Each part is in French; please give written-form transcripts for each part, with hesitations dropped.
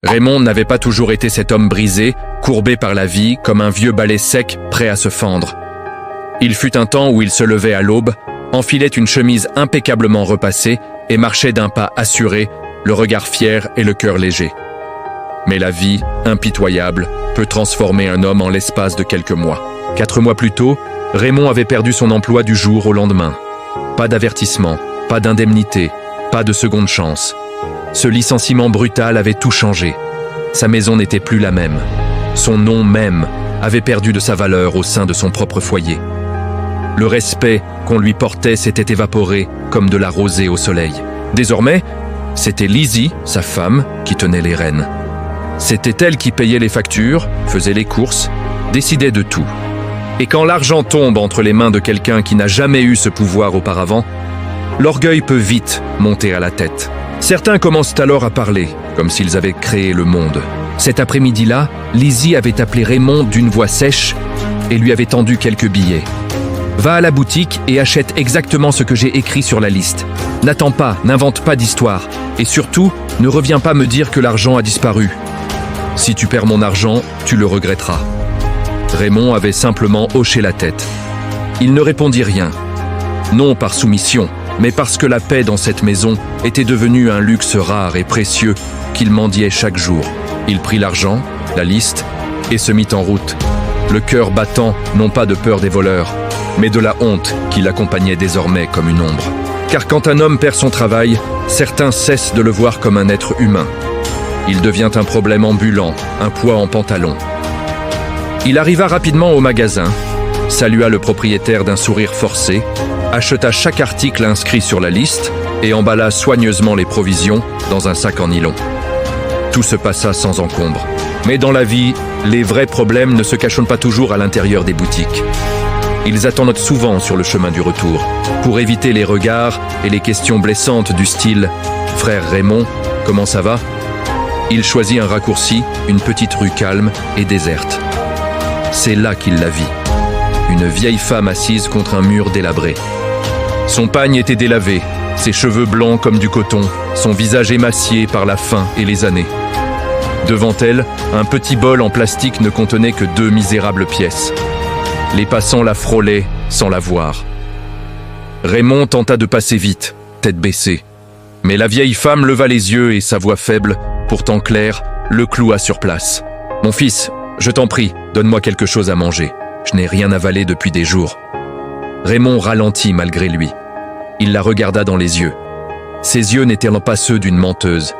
Raymond n'avait pas toujours été cet homme brisé, courbé par la vie, comme un vieux balai sec, prêt à se fendre. Il fut un temps où il se levait à l'aube, enfilait une chemise impeccablement repassée et marchait d'un pas assuré, le regard fier et le cœur léger. Mais la vie, impitoyable, peut transformer un homme en l'espace de quelques mois. 4 mois plus tôt, Raymond avait perdu son emploi du jour au lendemain. Pas d'avertissement, pas d'indemnité, pas de seconde chance. Ce licenciement brutal avait tout changé. Sa maison n'était plus la même. Son nom même avait perdu de sa valeur au sein de son propre foyer. Le respect qu'on lui portait s'était évaporé comme de la rosée au soleil. Désormais, c'était Lizzie, sa femme, qui tenait les rênes. C'était elle qui payait les factures, faisait les courses, décidait de tout. Et quand l'argent tombe entre les mains de quelqu'un qui n'a jamais eu ce pouvoir auparavant, l'orgueil peut vite monter à la tête. Certains commencent alors à parler, comme s'ils avaient créé le monde. Cet après-midi-là, Lizzie avait appelé Raymond d'une voix sèche et lui avait tendu quelques billets. « Va à la boutique et achète exactement ce que j'ai écrit sur la liste. N'attends pas, n'invente pas d'histoire. Et surtout, ne reviens pas me dire que l'argent a disparu. Si tu perds mon argent, tu le regretteras. » Raymond avait simplement hoché la tête. Il ne répondit rien. Non par soumission, mais parce que la paix dans cette maison était devenue un luxe rare et précieux qu'il mendiait chaque jour. Il prit l'argent, la liste, et se mit en route, le cœur battant non pas de peur des voleurs, mais de la honte qui l'accompagnait désormais comme une ombre. Car quand un homme perd son travail, certains cessent de le voir comme un être humain. Il devient un problème ambulant, un poids en pantalon. Il arriva rapidement au magasin, salua le propriétaire d'un sourire forcé, acheta chaque article inscrit sur la liste et emballa soigneusement les provisions dans un sac en nylon. Tout se passa sans encombre. Mais dans la vie, les vrais problèmes ne se cachent pas toujours à l'intérieur des boutiques. Ils attendent souvent sur le chemin du retour, pour éviter les regards et les questions blessantes du style « Frère Raymond, comment ça va ?» Il choisit un raccourci, une petite rue calme et déserte. C'est là qu'il la vit. Une vieille femme assise contre un mur délabré. Son pagne était délavé, ses cheveux blancs comme du coton, son visage émacié par la faim et les années. Devant elle, un petit bol en plastique ne contenait que 2 misérables pièces. Les passants la frôlaient sans la voir. Raymond tenta de passer vite, tête baissée. Mais la vieille femme leva les yeux et sa voix faible, pourtant claire, le cloua sur place. « Mon fils, je t'en prie, donne-moi quelque chose à manger. Je n'ai rien avalé depuis des jours. » Raymond ralentit malgré lui. Il la regarda dans les yeux. Ses yeux n'étaient pas ceux d'une menteuse.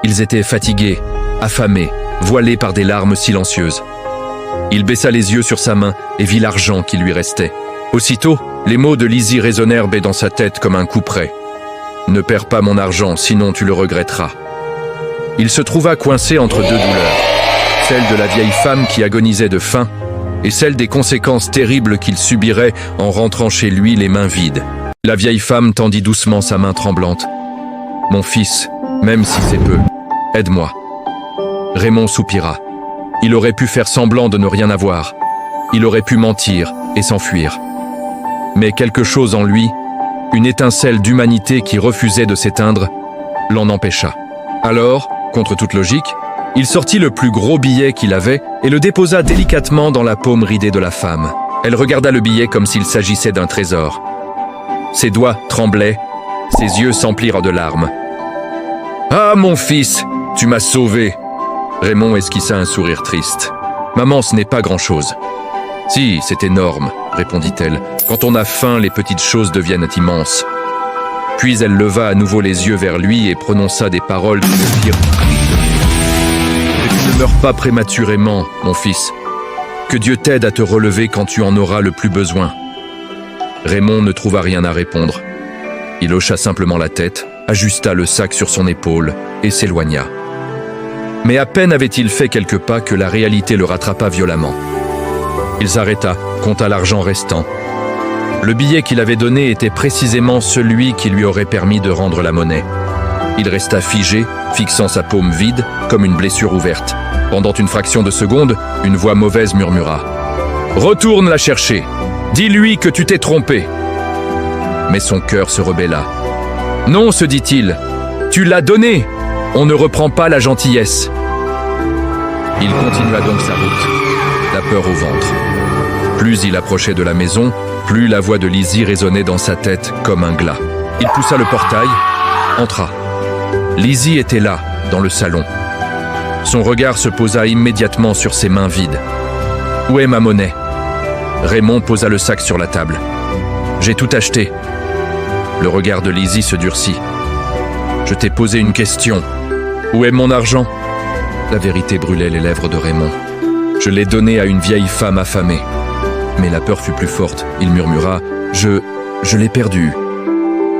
Ils étaient fatigués, affamés, voilés par des larmes silencieuses. Il baissa les yeux sur sa main et vit l'argent qui lui restait. Aussitôt, les mots de Lizzie résonnèrent dans sa tête comme un coup près. « Ne perds pas mon argent, sinon tu le regretteras. » Il se trouva coincé entre 2 douleurs. Celle de la vieille femme qui agonisait de faim et celle des conséquences terribles qu'il subirait en rentrant chez lui les mains vides. La vieille femme tendit doucement sa main tremblante. « Mon fils, même si c'est peu, aide-moi. » Raymond soupira. Il aurait pu faire semblant de ne rien avoir. Il aurait pu mentir et s'enfuir. Mais quelque chose en lui, une étincelle d'humanité qui refusait de s'éteindre, l'en empêcha. Alors, contre toute logique, il sortit le plus gros billet qu'il avait et le déposa délicatement dans la paume ridée de la femme. Elle regarda le billet comme s'il s'agissait d'un trésor. Ses doigts tremblaient, ses yeux s'emplirent de larmes. « Ah, mon fils, tu m'as sauvé !» Raymond esquissa un sourire triste. « Maman, ce n'est pas grand-chose. »« Si, c'est énorme, » répondit-elle. « Quand on a faim, les petites choses deviennent immenses. » Puis elle leva à nouveau les yeux vers lui et prononça des paroles qui le firent « Tu ne meurs pas prématurément, mon fils. Que Dieu t'aide à te relever quand tu en auras le plus besoin. » Raymond ne trouva rien à répondre. Il hocha simplement la tête, ajusta le sac sur son épaule et s'éloigna. Mais à peine avait-il fait quelques pas que la réalité le rattrapa violemment. Il s'arrêta, compta l'argent restant. Le billet qu'il avait donné était précisément celui qui lui aurait permis de rendre la monnaie. Il resta figé, fixant sa paume vide, comme une blessure ouverte. Pendant une fraction de seconde, une voix mauvaise murmura. « Retourne la chercher. Dis-lui que tu t'es trompé. » Mais son cœur se rebella. « Non, se dit-il. Tu l'as donné. On ne reprend pas la gentillesse. » Il continua donc sa route, la peur au ventre. Plus il approchait de la maison, plus la voix de Lizzie résonnait dans sa tête comme un glas. Il poussa le portail, entra. Lizzie était là, dans le salon. Son regard se posa immédiatement sur ses mains vides. « Où est ma monnaie ?» Raymond posa le sac sur la table. « J'ai tout acheté. » Le regard de Lizzie se durcit. « Je t'ai posé une question. Où est mon argent ?» La vérité brûlait les lèvres de Raymond. « Je l'ai donné à une vieille femme affamée. » Mais la peur fut plus forte. Il murmura « Je l'ai perdu. »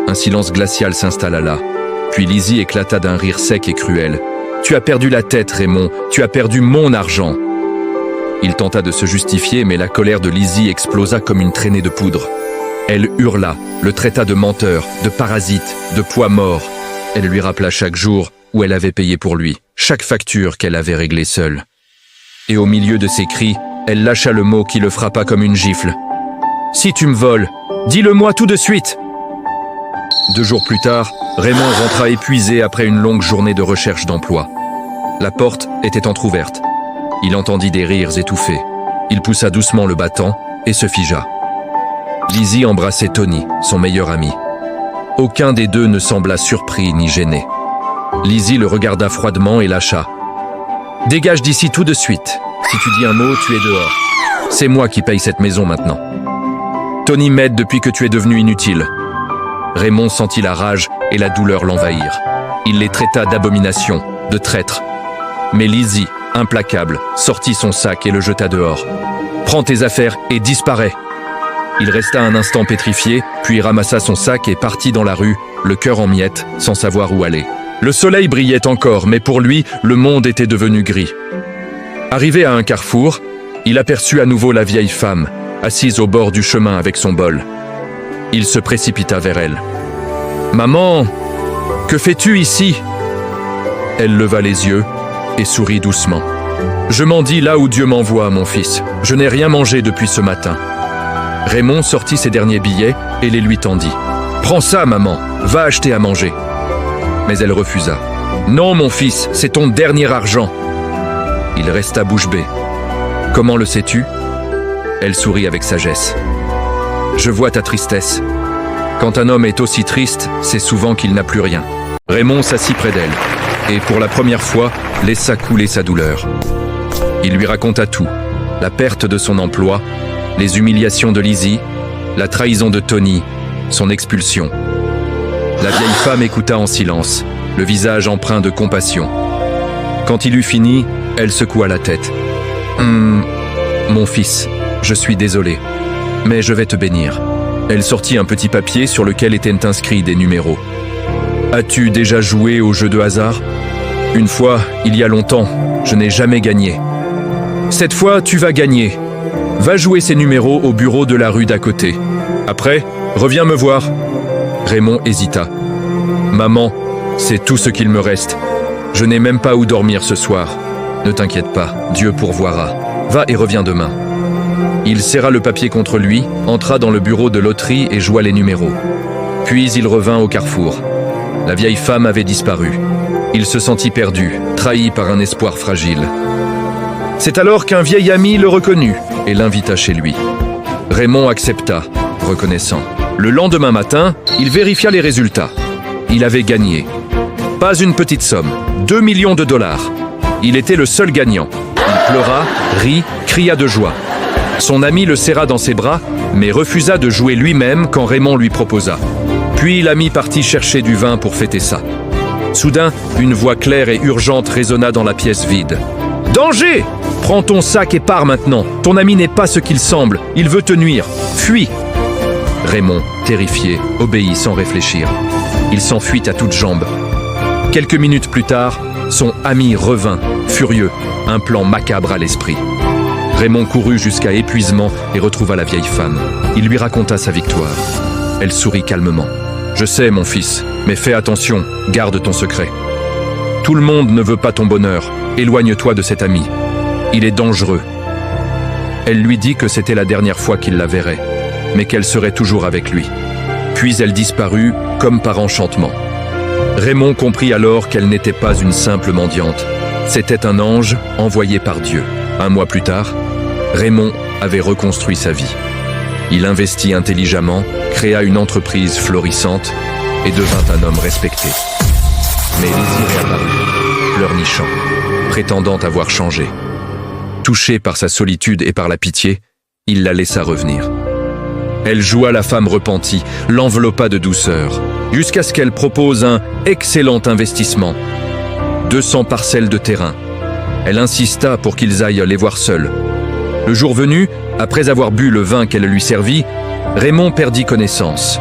Un silence glacial s'installa là. Puis Lizzie éclata d'un rire sec et cruel. « Tu as perdu la tête, Raymond. Tu as perdu mon argent. » Il tenta de se justifier, mais la colère de Lizzie explosa comme une traînée de poudre. Elle hurla, le traita de menteur, de parasite, de poids mort. Elle lui rappela chaque jour où elle avait payé pour lui, chaque facture qu'elle avait réglée seule. Et au milieu de ses cris, elle lâcha le mot qui le frappa comme une gifle. « Si tu me voles, dis-le-moi tout de suite !» 2 jours plus tard, Raymond rentra épuisé après une longue journée de recherche d'emploi. La porte était entr'ouverte. Il entendit des rires étouffés. Il poussa doucement le battant et se figea. Lizzie embrassait Tony, son meilleur ami. Aucun des deux ne sembla surpris ni gêné. Lizzie le regarda froidement et lâcha. « Dégage d'ici tout de suite. Si tu dis un mot, tu es dehors. C'est moi qui paye cette maison maintenant. Tony m'aide depuis que tu es devenu inutile. » Raymond sentit la rage et la douleur l'envahir. Il les traita d'abomination, de traîtres. Mais Lizzie, implacable, sortit son sac et le jeta dehors. « Prends tes affaires et disparais !» Il resta un instant pétrifié, puis ramassa son sac et partit dans la rue, le cœur en miettes, sans savoir où aller. Le soleil brillait encore, mais pour lui, le monde était devenu gris. Arrivé à un carrefour, il aperçut à nouveau la vieille femme, assise au bord du chemin avec son bol. Il se précipita vers elle. « Maman, que fais-tu ici ?» Elle leva les yeux et sourit doucement. « Je m'en dis là où Dieu m'envoie, mon fils. Je n'ai rien mangé depuis ce matin. » Raymond sortit ses derniers billets et les lui tendit. « Prends ça, maman, va acheter à manger. » Mais elle refusa. « Non, mon fils, c'est ton dernier argent. » Il resta bouche bée. « Comment le sais-tu » Elle sourit avec sagesse. « Je vois ta tristesse. Quand un homme est aussi triste, c'est souvent qu'il n'a plus rien. » Raymond s'assit près d'elle et, pour la première fois, laissa couler sa douleur. Il lui raconta tout, la perte de son emploi, les humiliations de Lizzie, la trahison de Tony, son expulsion. La vieille femme écouta en silence, le visage empreint de compassion. Quand il eut fini, elle secoua la tête. « Mon fils, je suis désolée, mais je vais te bénir. » Elle sortit un petit papier sur lequel étaient inscrits des numéros. « As-tu déjà joué au jeu de hasard ? Une fois, il y a longtemps, je n'ai jamais gagné. Cette fois, tu vas gagner. Va jouer ces numéros au bureau de la rue d'à côté. Après, reviens me voir. » Raymond hésita. « Maman, c'est tout ce qu'il me reste. Je n'ai même pas où dormir ce soir. Ne t'inquiète pas, Dieu pourvoira. Va et reviens demain. » Il serra le papier contre lui, entra dans le bureau de loterie et joua les numéros. Puis il revint au carrefour. La vieille femme avait disparu. Il se sentit perdu, trahi par un espoir fragile. C'est alors qu'un vieil ami le reconnut et l'invita chez lui. Raymond accepta, reconnaissant. Le lendemain matin, il vérifia les résultats. Il avait gagné. Pas une petite somme, 2 millions de dollars. Il était le seul gagnant. Il pleura, rit, cria de joie. Son ami le serra dans ses bras, mais refusa de jouer lui-même quand Raymond lui proposa. Puis l'ami partit chercher du vin pour fêter ça. Soudain, une voix claire et urgente résonna dans la pièce vide. « Danger ! Prends ton sac et pars maintenant. Ton ami n'est pas ce qu'il semble. Il veut te nuire. Fuis !» Raymond, terrifié, obéit sans réfléchir. Il s'enfuit à toutes jambes. Quelques minutes plus tard, son ami revint, furieux, un plan macabre à l'esprit. Raymond courut jusqu'à épuisement et retrouva la vieille femme. Il lui raconta sa victoire. Elle sourit calmement. « Je sais, mon fils, mais fais attention, garde ton secret. Tout le monde ne veut pas ton bonheur. Éloigne-toi de cet ami. Il est dangereux. » Elle lui dit que c'était la dernière fois qu'il la verrait, mais qu'elle serait toujours avec lui. Puis elle disparut comme par enchantement. Raymond comprit alors qu'elle n'était pas une simple mendiante. C'était un ange envoyé par Dieu. Un mois plus tard, Raymond avait reconstruit sa vie. Il investit intelligemment, créa une entreprise florissante et devint un homme respecté. Mais Lizzie réapparut, pleurnichant, prétendant avoir changé. Touché par sa solitude et par la pitié, il la laissa revenir. Elle joua la femme repentie, l'enveloppa de douceur, jusqu'à ce qu'elle propose un excellent investissement. 200 parcelles de terrain. Elle insista pour qu'ils aillent les voir seuls. Le jour venu, après avoir bu le vin qu'elle lui servit, Raymond perdit connaissance.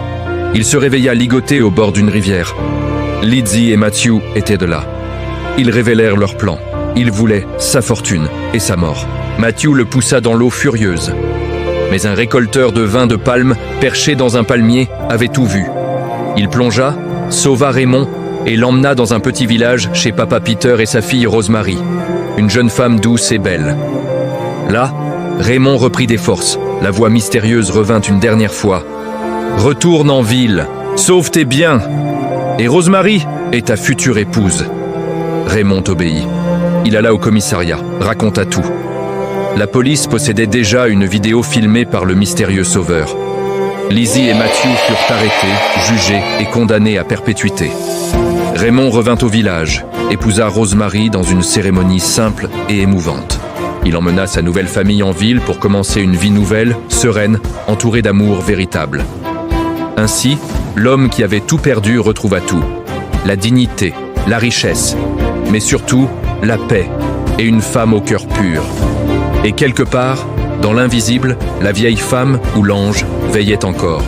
Il se réveilla ligoté au bord d'une rivière. Lizzie et Matthew étaient de là. Ils révélèrent leur plan. Ils voulaient sa fortune et sa mort. Matthew le poussa dans l'eau furieuse. Mais un récolteur de vin de palme, perché dans un palmier, avait tout vu. Il plongea, sauva Raymond et l'emmena dans un petit village chez papa Peter et sa fille Rosemary, une jeune femme douce et belle. Là, Raymond reprit des forces. La voix mystérieuse revint une dernière fois. « Retourne en ville, sauve tes biens, et Rosemary est ta future épouse. » Raymond obéit. Il alla au commissariat, raconta tout. La police possédait déjà une vidéo filmée par le mystérieux sauveur. Lizzie et Matthew furent arrêtés, jugés et condamnés à perpétuité. Raymond revint au village, épousa Rosemary dans une cérémonie simple et émouvante. Il emmena sa nouvelle famille en ville pour commencer une vie nouvelle, sereine, entourée d'amour véritable. Ainsi, l'homme qui avait tout perdu retrouva tout. La dignité, la richesse, mais surtout la paix et une femme au cœur pur. Et quelque part, dans l'invisible, la vieille femme ou l'ange veillait encore.